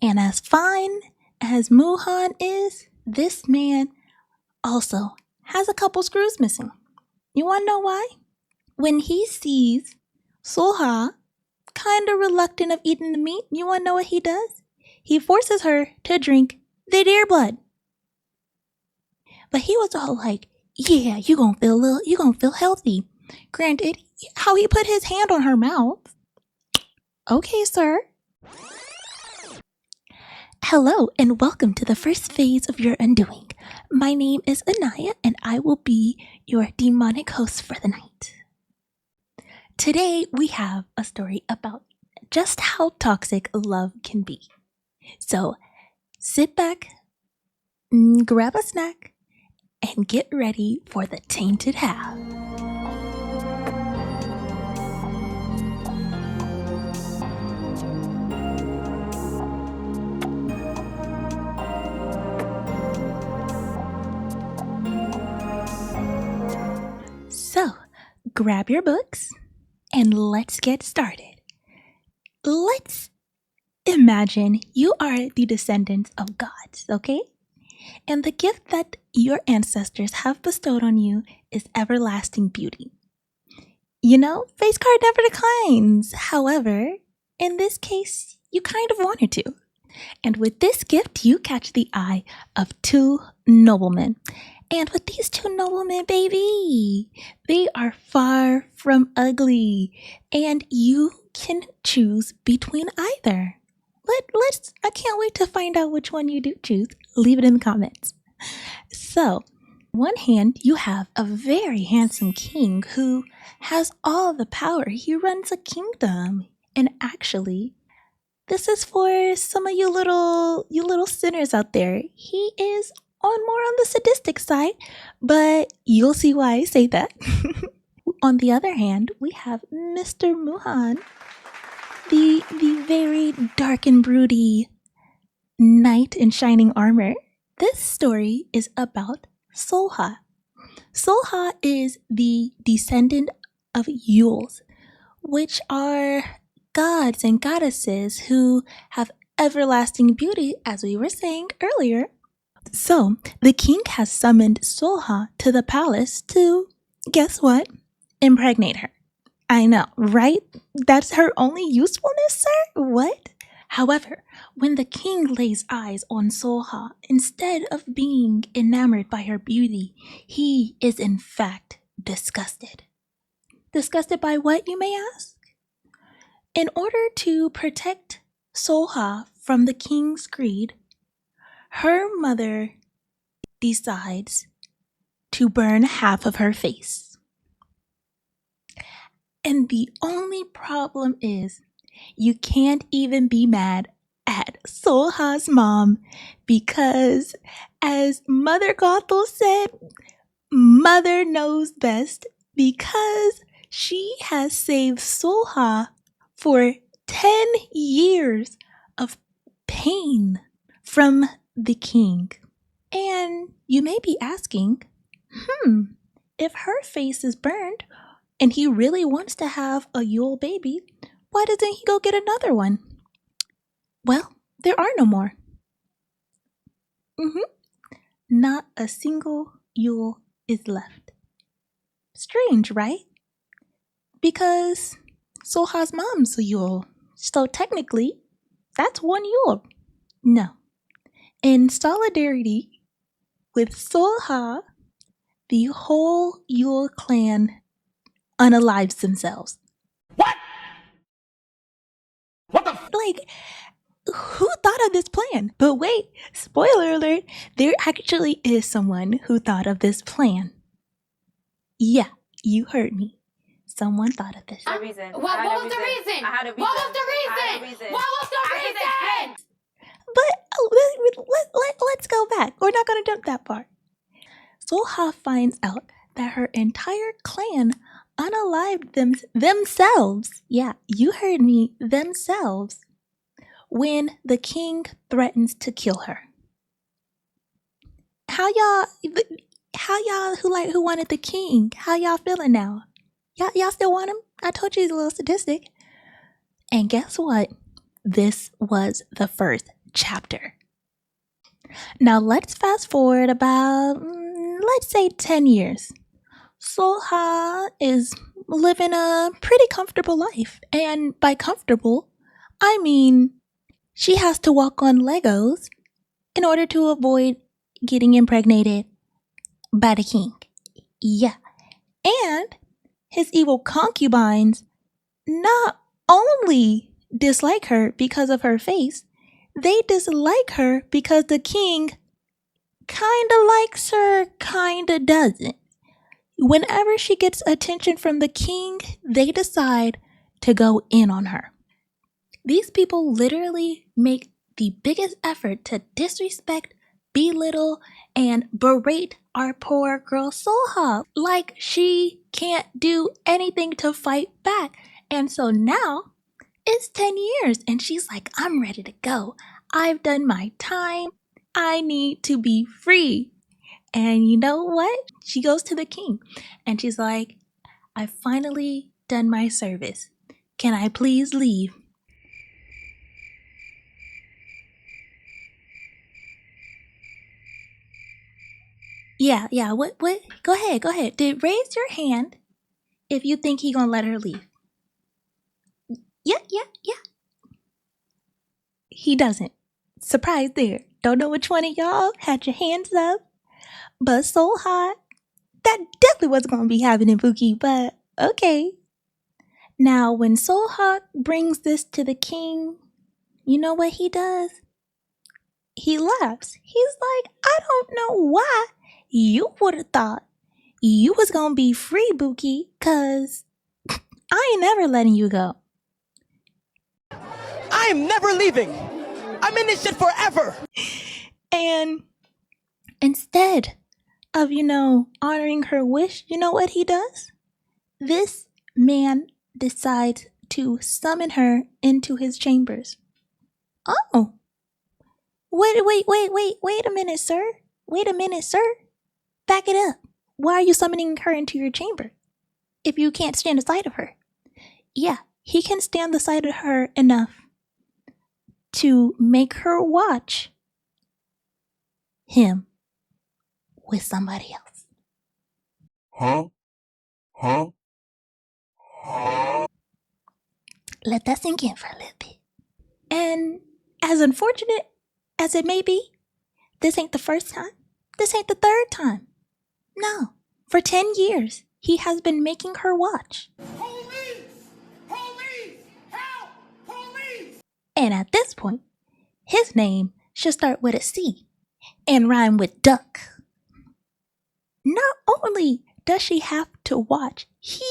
And as fine as Muhan is, this man also has a couple screws missing. You wanna know why? When he sees Soha kinda reluctant of eating the meat, you wanna know what he does? He forces her to drink the deer blood. But he was all like, yeah, you gonna feel healthy. Granted, how he put his hand on her mouth. Okay, sir. Hello, and welcome to the first phase of your undoing. My name is Aniyat, and I will be your demonic host for the night. Today, we have a story about just how toxic love can be. So, sit back, grab a snack, and get ready for the Tainted half. So, grab your books and let's get started. Let's imagine you are the descendants of gods, okay? And the gift that your ancestors have bestowed on you is everlasting beauty. You know, face card never declines. However, in this case, you kind of wanted to. And with this gift, you catch the eye of two noblemen. And with these two noblemen, baby, they are far from ugly. And you can choose between either. I can't wait to find out which one you do choose. Leave it in the comments. So, one hand, you have a very handsome king who has all the power. He runs a kingdom. And actually, this is for some of you little sinners out there. He is more on the sadistic side, but you'll see why I say that. On the other hand, we have Mr. Muhan, the very dark and broody knight in shining armor. This story is about Soha. Soha is the descendant of Yules, which are gods and goddesses who have everlasting beauty, as we were saying earlier. So, the king has summoned Soha to the palace to, guess what? Impregnate her. I know, right? That's her only usefulness, sir? What? However, when the king lays eyes on Soha, instead of being enamored by her beauty, he is in fact disgusted. Disgusted by what, you may ask? In order to protect Soha from the king's greed, her mother decides to burn half of her face. And the only problem is, you can't even be mad at Soha's mom because, as Mother Gothel said, Mother knows best because she has saved Soha for 10 years of pain from the king. And you may be asking, if her face is burned and he really wants to have a Yule baby, why doesn't he go get another one? Well, there are no more. Not a single Yule is left. Strange, right? Because Soha's mom's a Yule, so technically, that's one Yule. No. In solidarity with Soha, the whole Yule clan unalives themselves. What? What the who thought of this plan? But wait, spoiler alert, there actually is someone who thought of this plan. Yeah, you heard me. Someone thought of this. The reason. What was the reason? What was the reason? But let's go back. We're not going to jump that far. Soha finds out that her entire clan unalived themselves. Yeah, you heard me, themselves. When the king threatens to kill her. How y'all who wanted the king? How y'all feeling now? Y'all still want him? I told you he's a little sadistic. And guess what? This was the first chapter. Now let's fast forward about, let's say 10 years. Solha is living a pretty comfortable life. And by comfortable, I mean she has to walk on Legos in order to avoid getting impregnated by the king. Yeah. And his evil concubines not only dislike her because of her face, they dislike her because the king kinda likes her, kinda doesn't. Whenever she gets attention from the king, they decide to go in on her. These people literally make the biggest effort to disrespect, belittle, and berate our poor girl Solha like she can't do anything to fight back. And so now it's 10 years and she's like, I'm ready to go. I've done my time. I need to be free. And you know what? She goes to the king and she's like, I've finally done my service. Can I please leave? Yeah, what? Go ahead. Raise your hand if you think he gonna let her leave. Yeah. He doesn't. Surprise there. Don't know which one of y'all had your hands up, but so hot. That definitely wasn't gonna be happening, Pookie, but okay. Now, when Solhawk brings this to the king, you know what he does? He laughs. He's like, I don't know why you would have thought you was gonna be free, Bookie, cause I ain't never letting you go. I am never leaving. I'm in this shit forever. And instead of, honoring her wish, you know what he does? This man decides to summon her into his chambers. Oh. Wait a minute, sir. Back it up. Why are you summoning her into your chamber if you can't stand the sight of her? Yeah, he can stand the sight of her enough to make her watch him with somebody else. Huh? Let that sink in for a little bit. And as unfortunate as it may be, this ain't the first time. This ain't the third time. No. For 10 years, he has been making her watch. Police! Help! Police! And at this point, his name should start with a C and rhyme with duck. Not only does she have to watch, he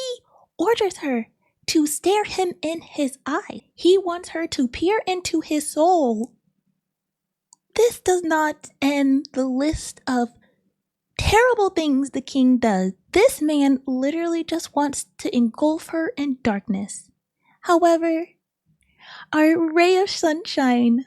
orders her to stare him in his eye. He wants her to peer into his soul. This does not end the list of terrible things the king does. This man literally just wants to engulf her in darkness. However, our ray of sunshine,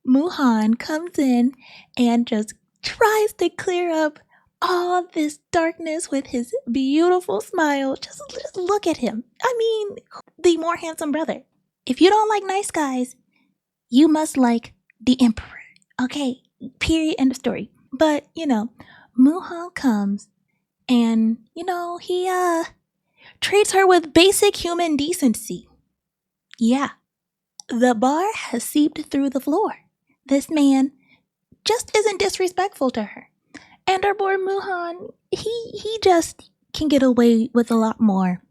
Muhan, comes in and just tries to clear up all this darkness with his beautiful smile. Just look at him. I mean, the more handsome brother. If you don't like nice guys, you must like the emperor. Okay, period, end of story. But, Muhan comes and, he treats her with basic human decency. Yeah, the bar has seeped through the floor. This man just isn't disrespectful to her. And our boy Muhan, he just can get away with a lot more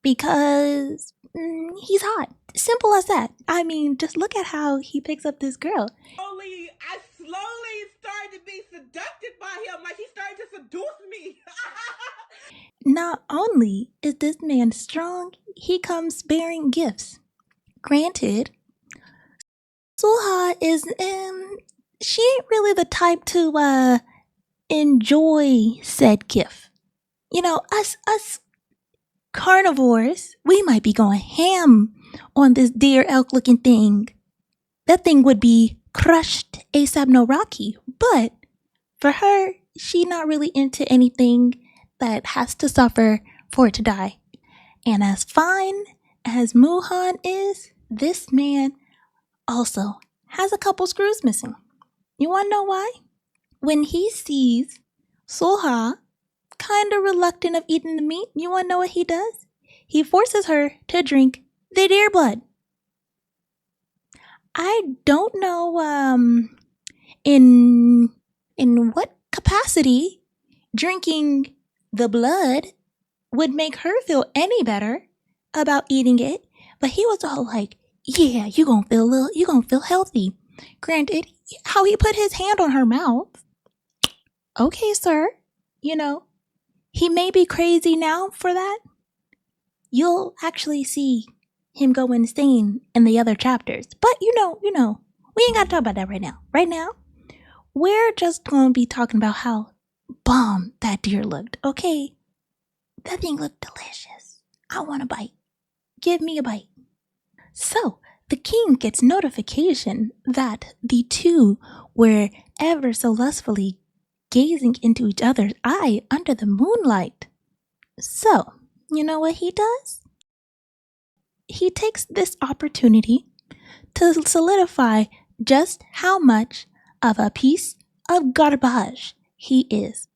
because he's hot. Simple as that. I mean, just look at how he picks up this girl. I slowly started to be seduced by him, like he started to seduce me. Not only is this man strong, he comes bearing gifts. Granted, Suha is, she ain't really the type to, enjoy said gift. Us carnivores, we might be going ham on this deer elk looking thing. That thing would be crushed ASAP no Rocky. But for her, she not really into anything that has to suffer for it to die. And as fine as Muhan is, this man also has a couple screws missing. You wanna know why? When he sees Soha kinda reluctant of eating the meat, you wanna know what he does? He forces her to drink the deer blood. I don't know in what capacity drinking the blood would make her feel any better about eating it, but he was all like, yeah, you gonna feel healthy. Granted, how he put his hand on her mouth. Okay, sir. You know, he may be crazy now for that. You'll actually see him go insane in the other chapters. But you know, we ain't gotta talk about that right now. Right now, we're just gonna be talking about how bomb that deer looked, okay? That thing looked delicious. I want a bite. Give me a bite. So, the king gets notification that the two were ever so lustfully gazing into each other's eye under the moonlight. So, you know what he does? He takes this opportunity to solidify just how much of a piece of garbage he is.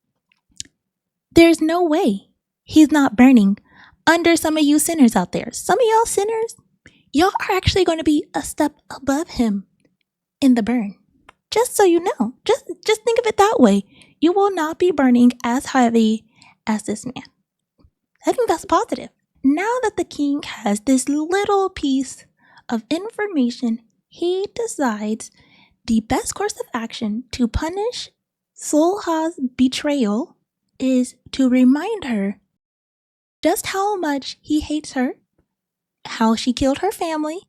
There's no way he's not burning under some of you sinners out there. Some of y'all sinners, y'all are actually going to be a step above him in the burn. Just so you know, just think of it that way. You will not be burning as heavy as this man. I think that's positive. Now that the king has this little piece of information, he decides the best course of action to punish Solha's betrayal is to remind her just how much he hates her, how she killed her family,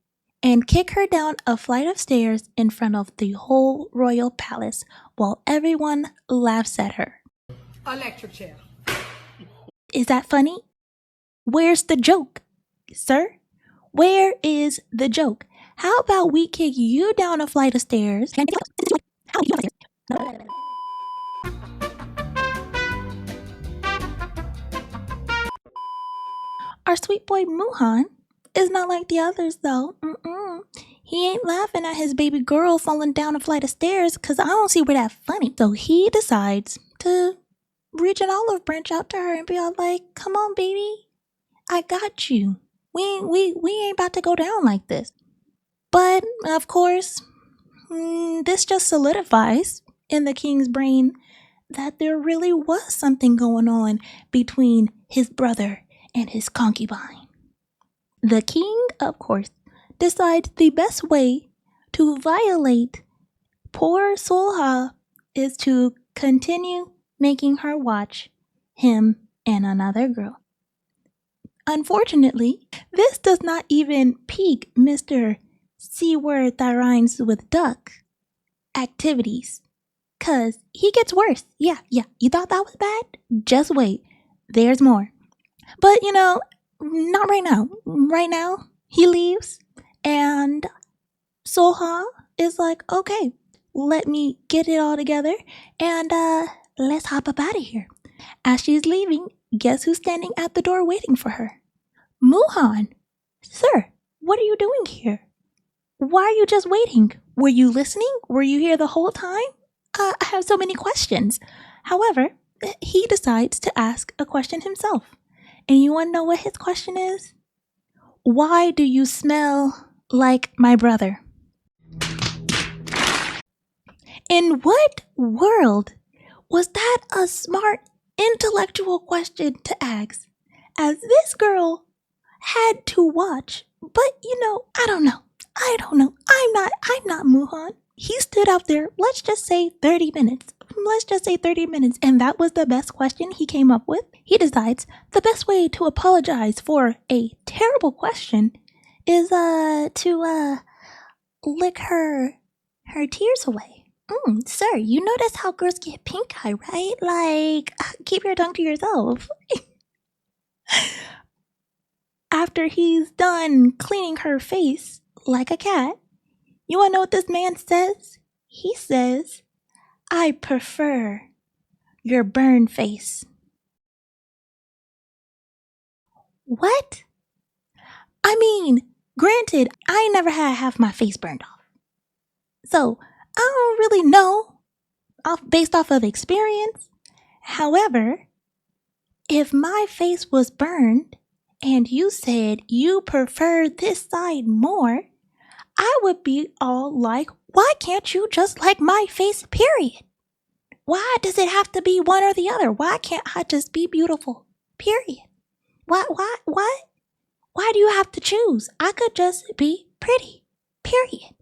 and kick her down a flight of stairs in front of the whole royal palace while everyone laughs at her. Electric chair. Is that funny? Where's the joke, sir? Where is the joke? How about we kick you down a flight of stairs? Our sweet boy Muhan is not like the others, though. He ain't laughing at his baby girl falling down a flight of stairs, because I don't see where that's funny. So he decides to reach an olive branch out to her and be all like, come on, baby. I got you. We ain't about to go down like this. But, of course, this just solidifies in the king's brain that there really was something going on between his brother and his concubine. The king, of course, decides the best way to violate poor Solha is to continue making her watch him and another girl. Unfortunately, this does not even pique Mr. C-word that rhymes with duck activities. 'Cause he gets worse. Yeah. You thought that was bad? Just wait. There's more. But, not right now. Right now, he leaves, and Soha is like, okay, let me get it all together, and let's hop up out of here. As she's leaving, guess who's standing at the door waiting for her? Muhan. Sir, what are you doing here? Why are you just waiting? Were you listening? Were you here the whole time? I have so many questions. However, he decides to ask a question himself. And you want to know what his question is? Why do you smell like my brother? In what world was that a smart, intellectual question to ask? As this girl had to watch, but I don't know. I'm not Muhan. He stood out there, let's just say 30 minutes. And that was the best question he came up with. He decides the best way to apologize for a terrible question is to lick her tears away. Sir, you notice how girls get pink eye, right? Like, keep your tongue to yourself. After he's done cleaning her face like a cat, you wanna know what this man says? He says, I prefer your burned face. What? I mean, granted, I never had half my face burned off. So I don't really know based off of experience. However, if my face was burned and you said you prefer this side more, I would be all like, why can't you just like my face, period? Why does it have to be one or the other? Why can't I just be beautiful, period? Why do you have to choose? I could just be pretty, period.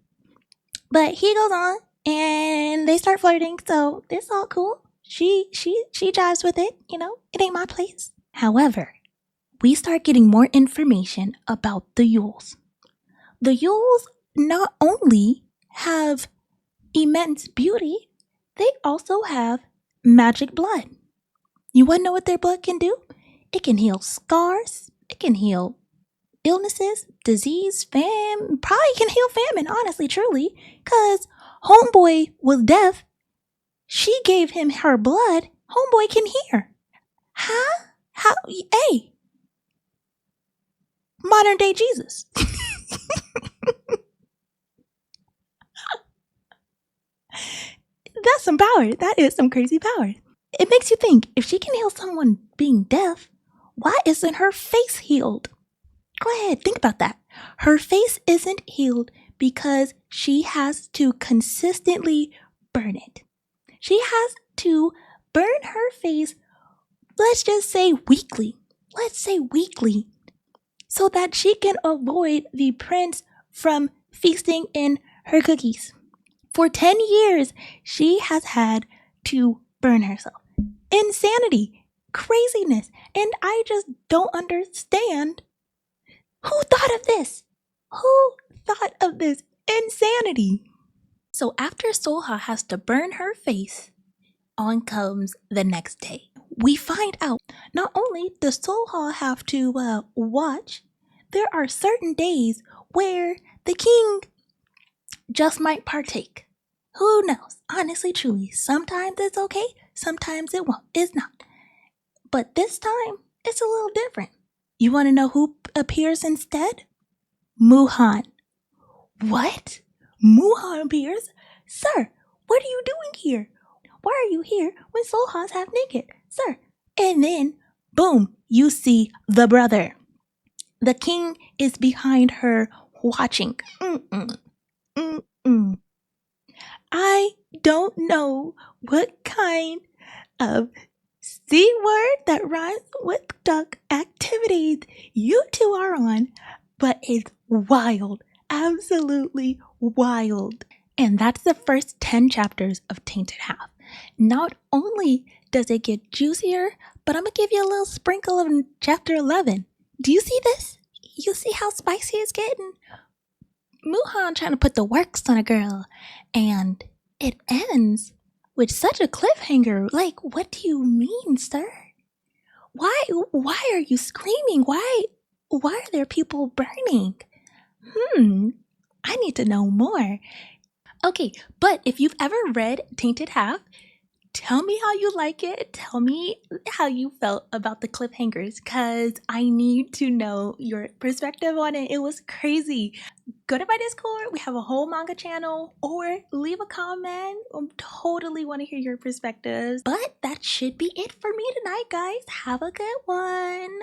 But he goes on and they start flirting, so it's all cool. She jives with it, it ain't my place. However, we start getting more information about the Yules. The Yules not only have immense beauty, they also have magic blood. You want to know what their blood can do? It can heal scars, it can heal illnesses, disease, probably can heal famine, honestly, truly, because homeboy was deaf. She gave him her blood. Homeboy can hear. Huh? How? Hey, modern day Jesus. That's some power. That is some crazy power. It makes you think, if she can heal someone being deaf, why isn't her face healed? Go ahead, think about that. Her face isn't healed because she has to consistently burn it. She has to burn her face, let's just say weekly. So that she can avoid the prince from feasting in her cookies. For 10 years, she has had to burn herself. Insanity, craziness, and I just don't understand. Who thought of this? Who thought of this insanity? So after Soha has to burn her face, on comes the next day. We find out not only does Soha have to watch, there are certain days where the king just might partake. Who knows? Honestly, truly, sometimes it's okay, sometimes it won't. It's not. But this time, it's a little different. You want to know who appears instead? Muhan. What? Muhan appears? Sir, what are you doing here? Why are you here when Soha's half naked? Sir. And then, boom, you see the brother. The king is behind her watching. I don't know what kind of C word that rhymes with duck activities you two are on, but it's wild. Absolutely wild. And that's the first 10 chapters of Tainted Half. Not only does it get juicier, but I'm going to give you a little sprinkle of chapter 11. Do you see this? You see how spicy it's getting? Muhan trying to put the works on a girl. And it ends with such a cliffhanger. Like, what do you mean, sir? Why are you screaming? Why are there people burning? I need to know more. Okay, but if you've ever read Tainted Half, tell me how you like it. Tell me how you felt about the cliffhangers, because I need to know your perspective on it. It was crazy. Go to my Discord. We have a whole manga channel, or leave a comment. I totally want to hear your perspectives. But that should be it for me tonight, guys. Have a good one.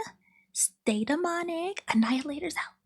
Stay demonic. Annihilators out.